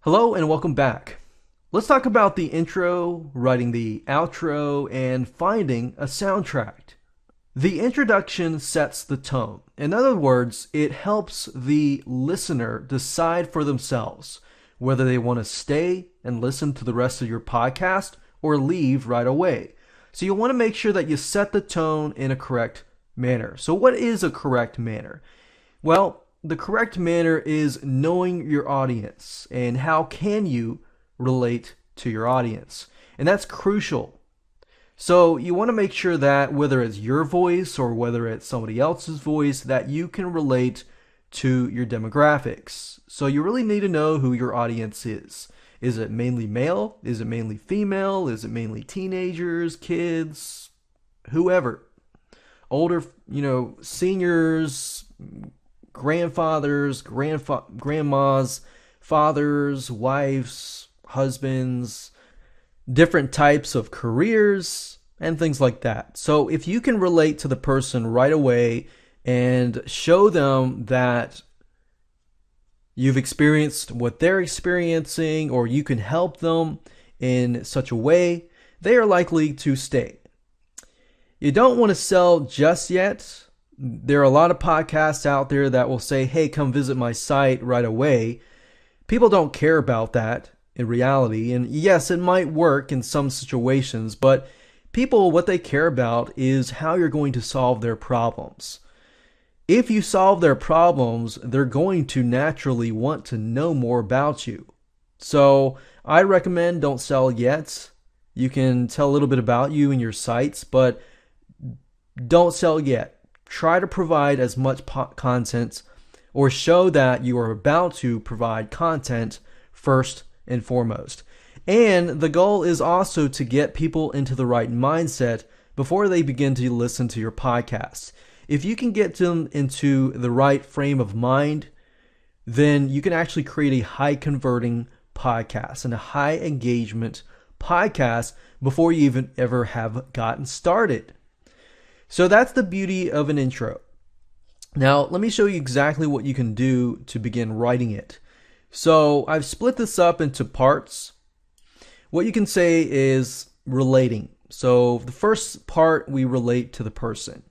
Hello and welcome back. Let's talk about the intro, writing the outro, and finding a soundtrack. The introduction sets the tone. In other words, it helps the listener decide for themselves whether they want to stay and listen to the rest of your podcast or leave right away. So you want to make sure that you set the tone in a correct manner. So what is a correct manner? Well, the correct manner is knowing your audience and how can you relate to your audience. And that's crucial. So you want to make sure that whether it's your voice or whether it's somebody else's voice, that you can relate to your demographics. So you really need to know who your audience is. Is it mainly male? Is it mainly female? Is it mainly teenagers, kids, whoever? Older, seniors, grandfathers, grandmas, fathers, wives, husbands, different types of careers, and things like that. So if you can relate to the person right away and show them that you've experienced what they're experiencing, or you can help them in such a way, they are likely to stay. You don't want to sell just yet. There are a lot of podcasts out there that will say, hey, come visit my site right away. People don't care about that in reality. And yes, it might work in some situations, but people, what they care about is how you're going to solve their problems. If you solve their problems, they're going to naturally want to know more about you. So I recommend don't sell yet. You can tell a little bit about you and your sites, but don't sell yet. Try to provide as much content or show that you are about to provide content first and foremost. And the goal is also to get people into the right mindset before they begin to listen to your podcast. If you can get them into the right frame of mind, then you can actually create a high converting podcast and a high engagement podcast before you even ever have gotten started. So that's the beauty of an intro. Now, let me show you exactly what you can do to begin writing it. So I've split this up into parts. What you can say is relating. So the first part, we relate to the person.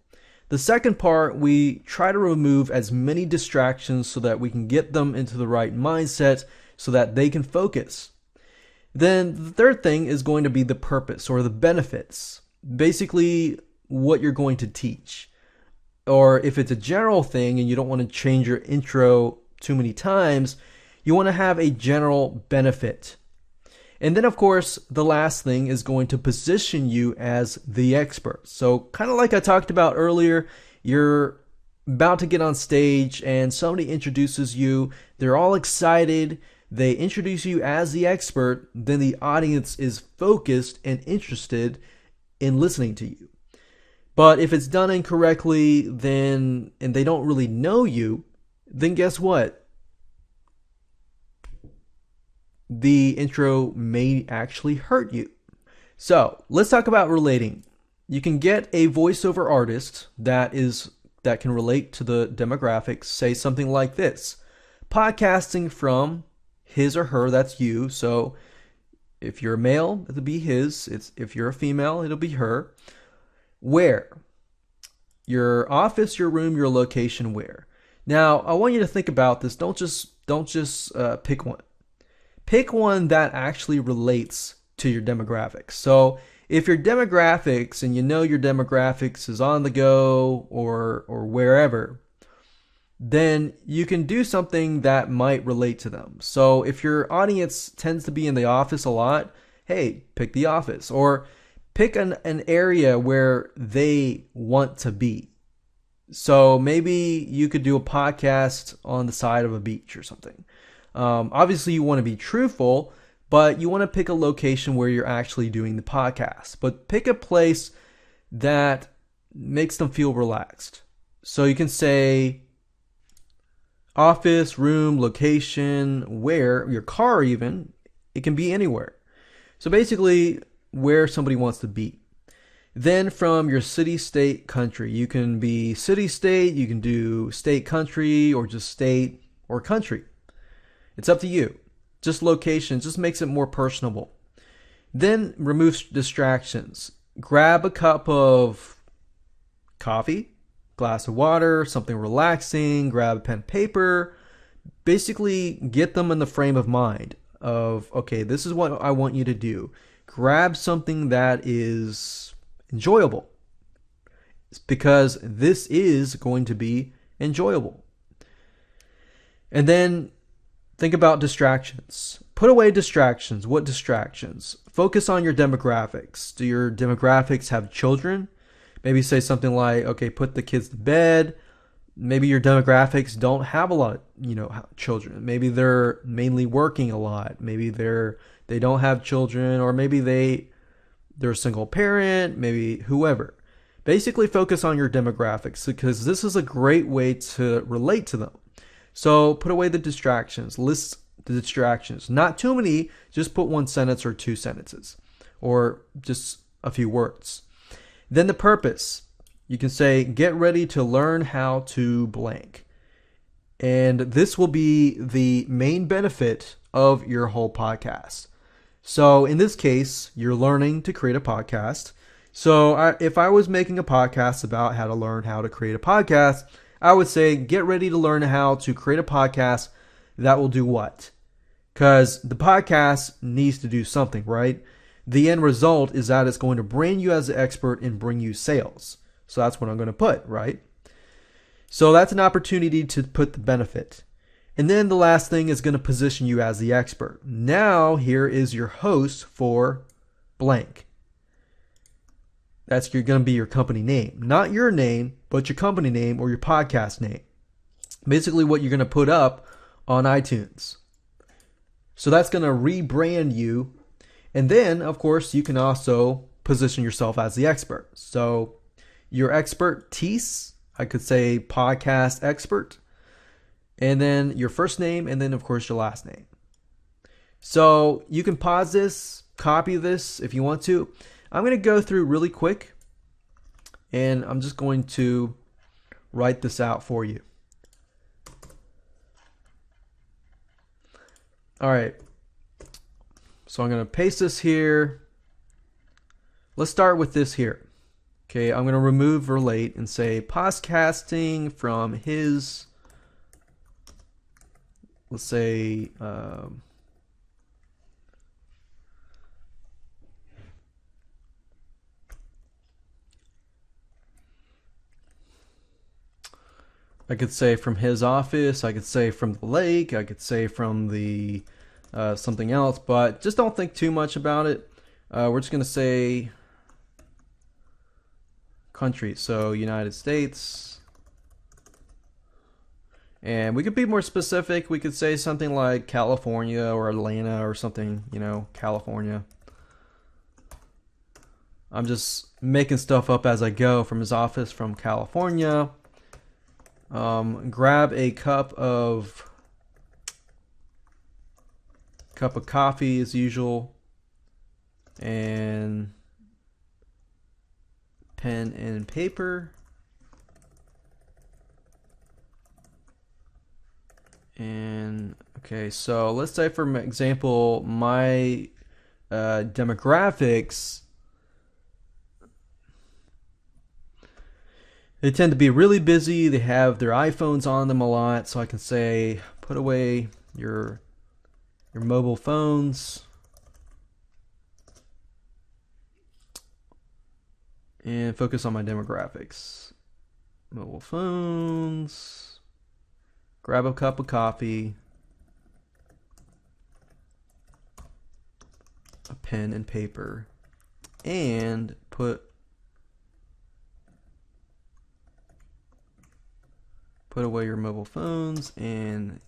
The second part, we try to remove as many distractions so that we can get them into the right mindset so that they can focus. Then the third thing is going to be the purpose or the benefits. Basically, what you're going to teach. Or if it's a general thing and you don't want to change your intro too many times, you want to have a general benefit. And then, of course, the last thing is going to position you as the expert. So kind of like I talked about earlier, you're about to get on stage and somebody introduces you. They're all excited. They introduce you as the expert. Then the audience is focused and interested in listening to you. But if it's done incorrectly, then, and they don't really know you, then guess what? The intro may actually hurt you. So let's talk about relating. You can get a voiceover artist that can relate to the demographics. Say something like this: podcasting from his or her, that's you. So if you're a male, it'll be his. If you're a female, it'll be her. Where? Your office, your room, your location, where? Now, I want you to think about this. Don't just pick one. Pick one that actually relates to your demographics. So if your demographics, and you know your demographics is on the go or wherever, then you can do something that might relate to them. So if your audience tends to be in the office a lot, hey, pick the office. Or pick an area where they want to be. So maybe you could do a podcast on the side of a beach or something. Obviously, you want to be truthful, but you want to pick a location where you're actually doing the podcast. But pick a place that makes them feel relaxed. So you can say office, room, location, where, your car even. It can be anywhere. So basically, where somebody wants to be. Then from your city, state, country. You can be city, state, you can do state, country, or just state or country. It's up to you. Just location, just makes it more personable. Then remove distractions. Grab a cup of coffee, glass of water, something relaxing, grab a pen and paper. Basically, get them in the frame of mind of, okay, this is what I want you to do. Grab something that is enjoyable because this is going to be enjoyable. And then think about distractions. Put away distractions. What distractions? Focus on your demographics. Do your demographics have children? Maybe say something like, okay, put the kids to bed. Maybe your demographics don't have a lot of, children. Maybe they're mainly working a lot. Maybe they don't have children, or maybe they're a single parent, maybe whoever. Basically focus on your demographics because this is a great way to relate to them. So put away the distractions. List the distractions. Not too many, just put one sentence or two sentences or just a few words. Then the purpose. You can say, get ready to learn how to blank. And this will be the main benefit of your whole podcast. So in this case, you're learning to create a podcast. So if I was making a podcast about how to learn how to create a podcast, I would say, get ready to learn how to create a podcast that will do what? Because the podcast needs to do something, right? The end result is that it's going to brand you as an expert and bring you sales. So that's what I'm going to put, right? So that's an opportunity to put the benefit. And then the last thing is going to position you as the expert. Now here is your host for blank. That's going to be your company name. Not your name, but your company name or your podcast name. Basically what you're going to put up on iTunes. So that's going to rebrand you. And then, of course, you can also position yourself as the expert. So your expertise, I could say podcast expert. And then your first name, and then, of course, your last name. So you can pause this, copy this if you want to. I'm going to go through really quick, and I'm just going to write this out for you. All right. So I'm going to paste this here. Let's start with this here. Okay, I'm going to remove relate and say podcasting from his, let's say, I could say from his office, I could say from the lake, I could say from the something else, but just don't think too much about it. We're just going to say country, so United States. And we could be more specific. We could say something like California or Atlanta or something, California. I'm just making stuff up as I go. From his office from California. Grab a cup of coffee as usual, and pen and paper, and okay, so let's say for example my demographics, they tend to be really busy. They have their iPhones on them a lot. So I can say, put away your mobile phones. And focus on my demographics. Mobile phones. Grab a cup of coffee. A pen and paper. And put away your mobile phones. And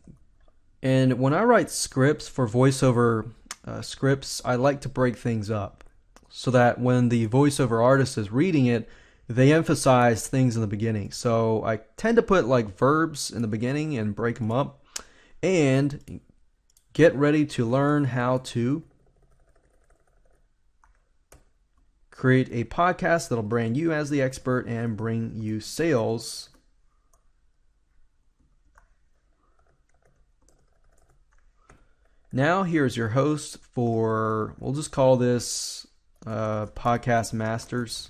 when I write scripts for voiceover scripts, I like to break things up so that when the voiceover artist is reading it, they emphasize things in the beginning. So I tend to put like verbs in the beginning and break them up. And get ready to learn how to create a podcast that'll brand you as the expert and bring you sales. Now, here's your host for, we'll just call this Podcast Masters.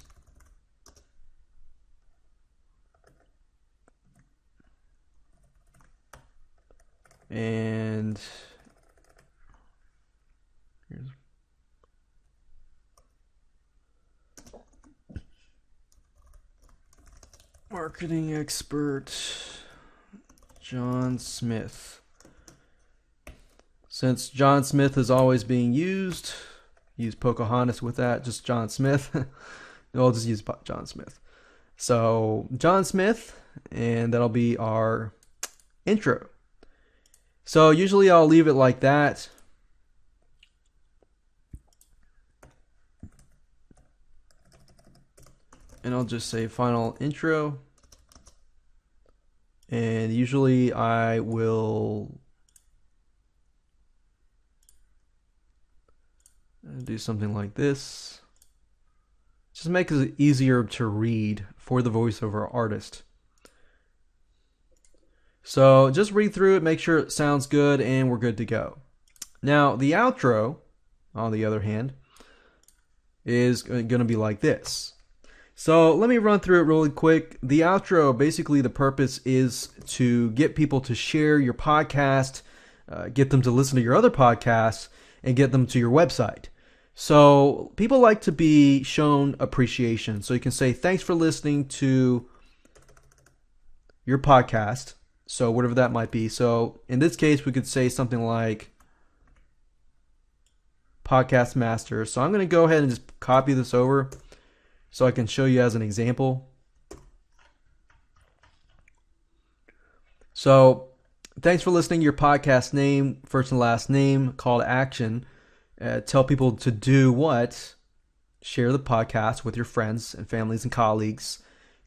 And here's marketing expert John Smith. Since John Smith is always being used, use Pocahontas with that, just John Smith. No, I'll just use John Smith. So, John Smith, and that'll be our intro. So, usually I'll leave it like that. And I'll just say final intro. And usually I will do something like this. Just make it easier to read for the voiceover artist. So just read through it, make sure it sounds good, and we're good to go. Now, the outro, on the other hand, is going to be like this. So let me run through it really quick. The outro, basically the purpose is to get people to share your podcast, get them to listen to your other podcasts, and get them to your website. So people like to be shown appreciation. So you can say, thanks for listening to your podcast. So whatever that might be. So in this case, we could say something like Podcast Master. So I'm going to go ahead and just copy this over so I can show you as an example. So thanks for listening to your podcast name, first and last name, call to action. Tell people to do what? Share the podcast with your friends and families and colleagues.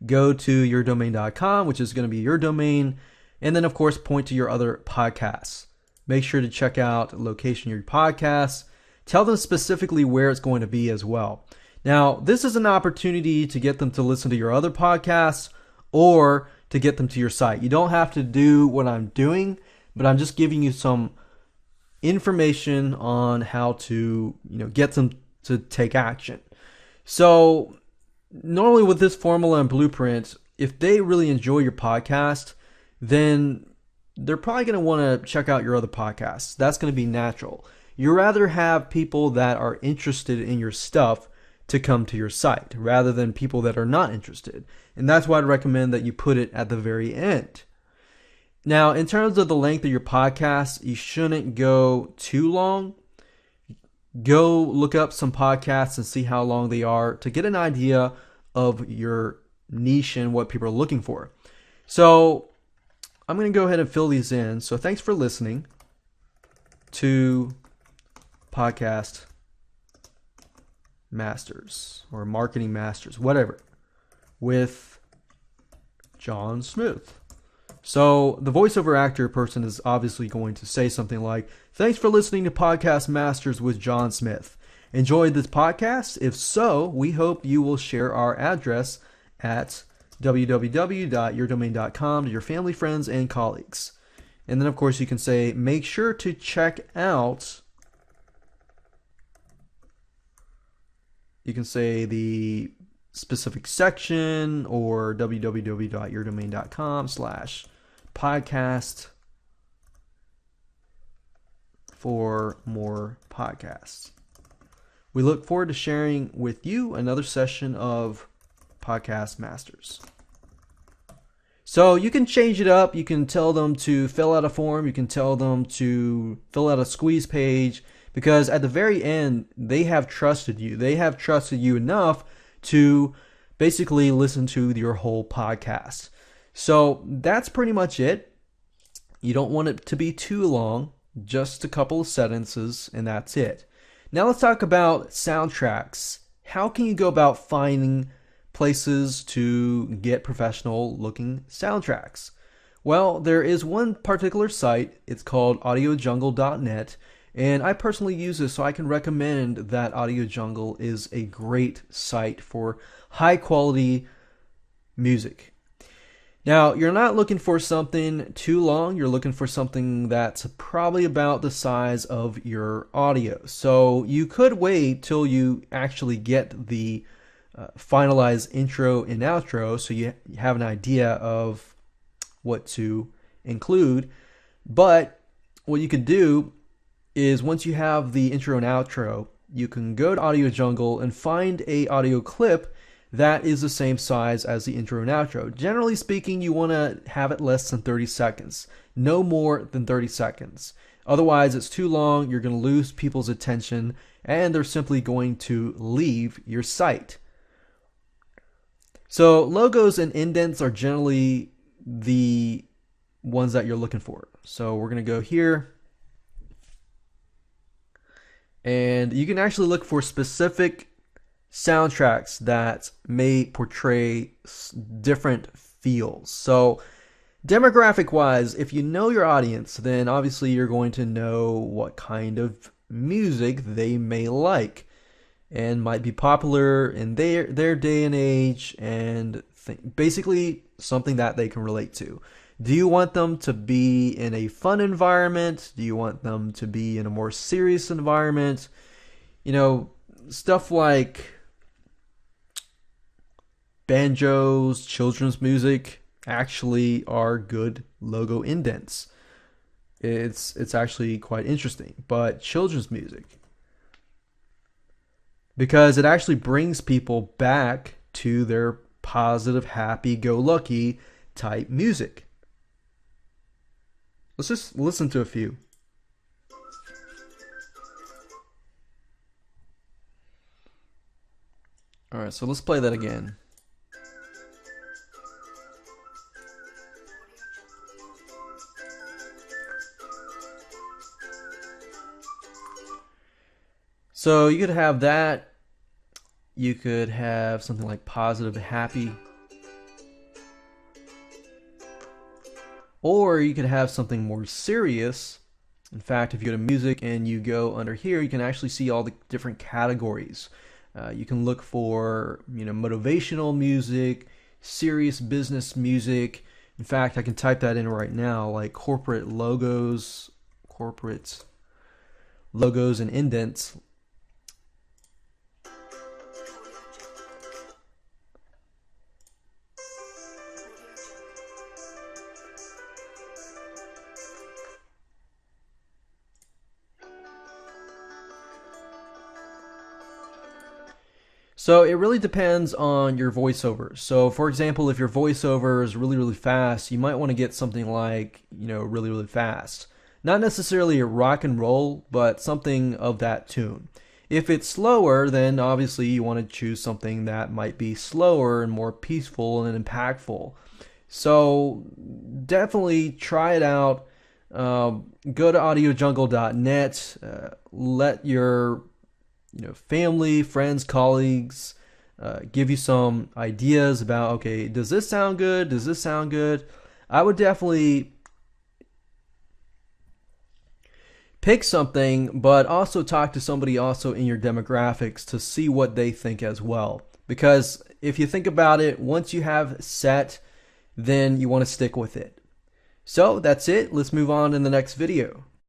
Go to yourdomain.com, which is going to be your domain. And then, of course, point to your other podcasts. Make sure to check out the location of your podcasts. Tell them specifically where it's going to be as well. Now, this is an opportunity to get them to listen to your other podcasts or to get them to your site. You don't have to do what I'm doing, but I'm just giving you some information on how to, get them to take action. So, normally with this formula and blueprint, if they really enjoy your podcast, then they're probably going to want to check out your other podcasts. That's going to be natural. You rather have people that are interested in your stuff to come to your site rather than people that are not interested. And that's why I'd recommend that you put it at the very end. Now, in terms of the length of your podcast, you shouldn't go too long. Go look up some podcasts and see how long they are to get an idea of your niche and what people are looking for. So I'm going to go ahead and fill these in. So thanks for listening to Podcast Masters or Marketing Masters, whatever, with John Smith. So the voiceover actor person is obviously going to say something like, thanks for listening to Podcast Masters with John Smith. Enjoyed this podcast? If so, we hope you will share our address at www.yourdomain.com to your family, friends, and colleagues. And then, of course, you can say, make sure to check out, you can say the specific section or www.yourdomain.com/podcast for more podcasts. We look forward to sharing with you another session of Podcast Masters. So you can change it up. You can tell them to fill out a form. You can tell them to fill out a squeeze page, because at the very end, they have trusted you. They have trusted you enough to basically listen to your whole podcast. So that's pretty much it. You don't want it to be too long, just a couple of sentences, and that's it. Now let's talk about soundtracks. How can you go about finding places to get professional looking soundtracks? Well, there is one particular site. It's called audiojungle.net, and I personally use this, so I can recommend that Audio Jungle is a great site for high quality music. Now, you're not looking for something too long. You're looking for something that's probably about the size of your audio. So you could wait till you actually get the finalized intro and outro so you have an idea of what to include. But what you could do is once you have the intro and outro, you can go to Audio Jungle and find a audio clip that is the same size as the intro and outro. Generally speaking, you want to have it less than 30 seconds, no more than 30 seconds. Otherwise, it's too long, you're going to lose people's attention, and they're simply going to leave your site. So logos and indents are generally the ones that you're looking for. So we're going to go here, and you can actually look for specific soundtracks that may portray different feels. So demographic wise, if you know your audience, then obviously you're going to know what kind of music they may like and might be popular in their day and age, and basically something that they can relate to. Do you want them to be in a fun environment? Do you want them to be in a more serious environment? You know, stuff like banjos, children's music actually are good logo indents. It's actually quite interesting. But children's music, because it actually brings people back to their positive, happy-go-lucky type music. Let's just listen to a few. All right, so let's play that again. So you could have that. You could have something like positive, happy. Or you could have something more serious. In fact, if you go to music and you go under here, you can actually see all the different categories. You can look for, motivational music, serious business music. In fact, I can type that in right now, like corporate logos and indents. So it really depends on your voiceover. So for example, if your voiceover is really, really fast, you might want to get something like, really, really fast. Not necessarily a rock and roll, but something of that tune. If it's slower, then obviously you want to choose something that might be slower and more peaceful and impactful. So definitely try it out. Go to audiojungle.net. Let your family, friends, colleagues give you some ideas about, okay, does this sound good? Does this sound good? I would definitely pick something, but also talk to somebody also in your demographics to see what they think as well. Because if you think about it, once you have set, then you want to stick with it. So that's it. Let's move on in the next video.